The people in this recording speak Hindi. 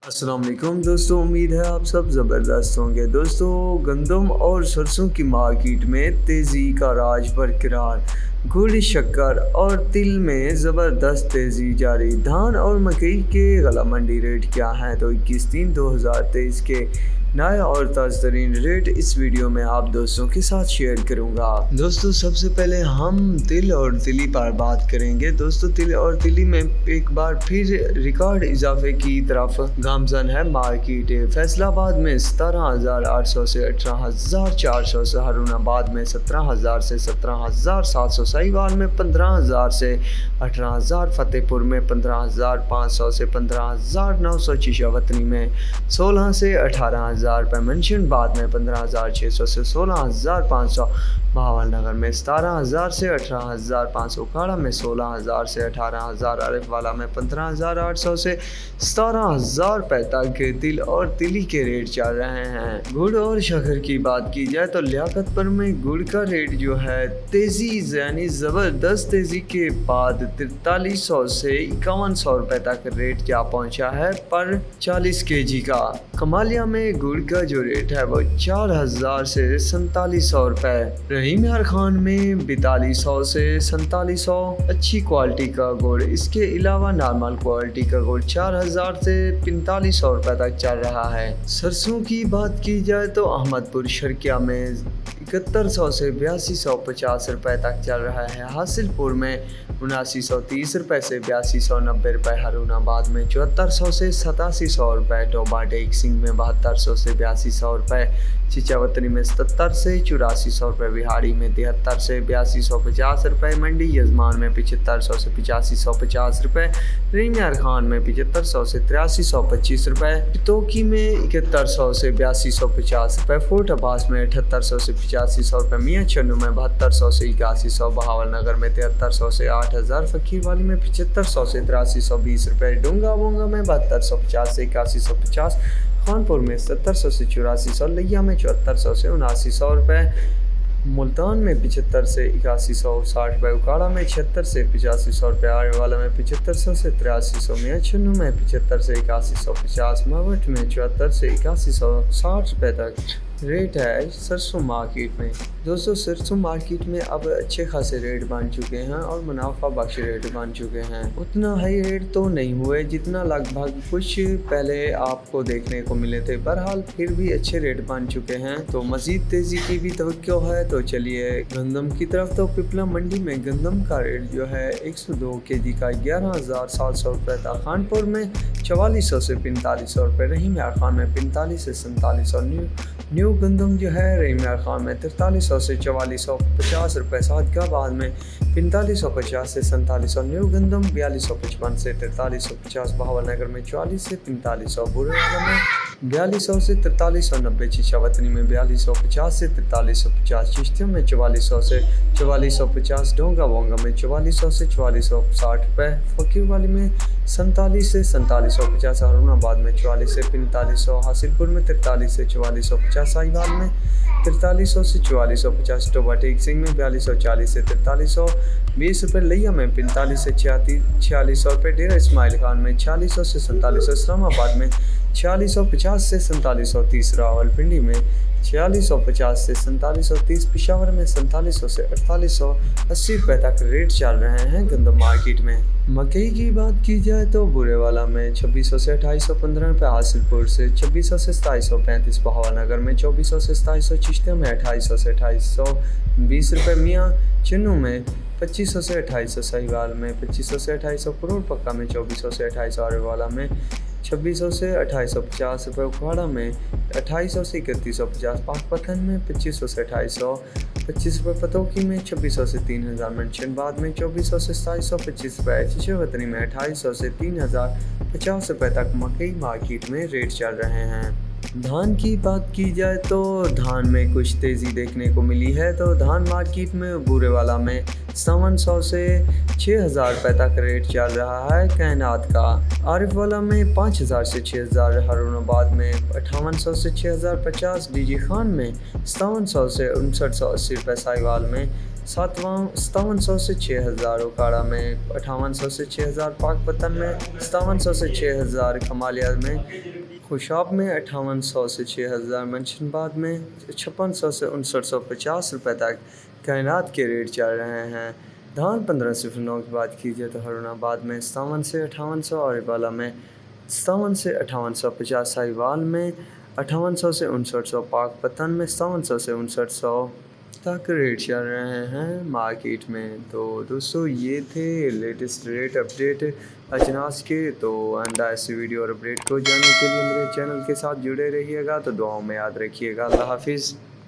अस्सलाम वालेकुम दोस्तों, उम्मीद है आप सब ज़बरदस्त होंगे। दोस्तों, गंदम और सरसों की मार्केट में तेज़ी का राज बरकरार। गुड़, शक्कर और तिल में ज़बरदस्त तेज़ी जारी। धान और मकई के गला मंडी रेट क्या हैं? तो 21/3/2023 के नए और ताज़ा तरीन रेट इस वीडियो में आप दोस्तों के साथ शेयर करूंगा। दोस्तों, सबसे पहले हम तिल और तिली पर बात करेंगे। दोस्तों, तिल और तिली में एक बार फिर रिकॉर्ड इजाफे की तरफ गामजन है मार्केट। फैसलाबाद में 17,800 से 18,400, सहारनाबाद में 17,000 से 17,700, साहिवाल में 15,000 से 18,000, फतेहपुर में 15,500 से 15,900, चिशावतनी में 16 से 18,000 रुपये, मंशनबाद में 15,600 से 16,500, बहावलनगर में 17,000 से 18,500, उकाड़ा में 16,000 से 18,000, आरिफवाला में 15,800 से 17,000 रुपये तक के तिल और तिली के रेट चल रहे हैं। गुड़ और शक्कर की बात की जाए तो लियाकतपुर में गुड़ का रेट जो है तेजी यानी ज़बरदस्त तेज़ी के बाद 4300 से 5100 रुपये तक रेट जा पहुंचा है पर 40 kg का। कमालिया में गुड़ का जो रेट है वो 4,000 से 4700 रुपये। रहीम यार खान में 4200 से 4700 अच्छी क्वालिटी का गुड़। इसके अलावा नॉर्मल क्वालिटी का गुड़ 4,000 से 4500 रुपये तक चल रहा है। सरसों की बात की जाए तो अहमदपुर शर्किया में 7100 से 8250 रुपये तक चल रहा है। हासिलपुर में 7930 रुपये से 8290 रुपये, हरूनाबाद में 7400 से 8700 रुपये, टोबा टेक सिंह में 7200 से 8200 रुपये, चिचावतनी में 77 से 8400 रुपये, बिहाड़ी में 73 से 8250 रुपये, मंडी यजमान में 7500 से 8550 रुपये, रहीम यार खान में 7500 से 8325 रुपये, तोकी में 7100 से 8250 रुपये, फोर्ट अब्बास में 7800 से 8500 रुपये, मियाँ चन्नू में 7200 से 8100, बहावलनगर में 7300 से 8,000, फकीरवाली में 7500 से 8320 रुपये, डूंगा वोंगा में 7250 से 8150, खानपुर में 7700 से 8400, लिया में 7400 से 7900 रुपये, मुल्तान में 75 से 8160 रुपये, उकाड़ा में 76 से 8500 रुपये, आरेवाला में 7500 से 8300, मियाँ चन्नू में 75 से 8150, मावट में 74 से 8160 रुपये तक रेट है सरसों मार्केट में। दोस्तों, सरसों मार्केट में अब अच्छे खासे रेट बन चुके हैं और मुनाफा बख्श रेट बन चुके हैं। उतना हाई रेट तो नहीं हुए जितना लगभग कुछ पहले आपको देखने को मिले थे, बहरहाल फिर भी अच्छे रेट बन चुके हैं तो मज़ीद तेज़ी की भी तवक्को है। तो चलिए गंदम की तरफ। तो पिपला मंडी में गंदम का रेट जो है 102 kg का 11,700 रुपये था। खानपुर में 4400 से 4500 रुपये, रहीम यार खान में 45 से 4700, न्यू गंदम जो है रहीम यार खान में 4300 से 4450 रुपये, सादगाबाद में 4550 से 4700, न्यू गंदम 4255 से 4350, बहावलनगर में 44 से 4500, बुरेवाला में 4200 से 4390, चिशावतनी में 4250 से 4350, चिश्तियों में 4400 से 4450, डोंगा वोंगा में 4400 से 4460 रुपये, फकीरवाली में 47 से 4750, हरूनाबाद में 44 से 4500, हासिलपुर में 43 से 4450, साहिवाल में 4300 से 4450, टोबा टेक सिंह में 4240 से 4320 रुपये, लिया में 45 से 4600 रुपये, डेरा इस्माइल खान में 4600 से 4700, इस्लामाबाद में 4650 से 4730, रावलपिंडी में 4650 से 4730, पेशावर में 4700 से 4880 रुपये तक रेट चल रहे हैं गंदम मार्केट में। मकई की बात की जाए तो बुरेवाला में 2600 से 2815 रुपये, हासिलपुर से 2600 से 2735, बहावलनगर में 2400 से 2700, चिश्तिया में 2800 से 2820 रुपये, मियाँ चन्नू में 2500 से 2800, साहिवाल में 2500 से 2800, करोड़ पक्का में 2400 से 2800, आरेवाला में 2600 से 2850 रुपये, उखाड़ा में 2800 से 3150, पाकपतन में 2500 से 2825 रुपये, पतोकी में 2600 से 3000, मंशनबाद में 2400 से 2725 रुपये, चिशावतनी में 2800 से 3050 रुपये तक मकई मार्केट में रेट चल रहे हैं। धान की बात की जाए तो धान में कुछ तेज़ी देखने को मिली है। तो धान मार्केट में बुरेवाला में 5700 से 6000 रुपये तक रेट चल रहा है कैनात का, आरिफवाला में 5000 से 6000, हरूनाबाद में 5800 से 6050, डीजी खान में 5700 से 5980 रुपये, साहिवाल में 5700 से 6000 उकाड़ा में, 5800 से 6000 पाकपतन में, 5700 से 6000 कमालिया में, खुशाब में 5800 से 6000, मंशनबाद में 5600 से 5950 रुपये तक कायनात के रेट चल रहे हैं। धान 1509 की बात की जाए तो हरुणाबाद में 57 से 5800 और इबाला में 57 से 5850, साहिवाल में 5800 से 5900, पाकपतन में 5700 से 5900 तक रेट चल रहे हैं मार्केट में। तो दोस्तों ये थे लेटेस्ट रेट अपडेट अजनास के। तो आइंदा ऐसी वीडियो और अपडेट को जानने के लिए मेरे चैनल के साथ जुड़े रहिएगा। तो दुआओं में याद रखिएगा। अल्लाह हाफिज़।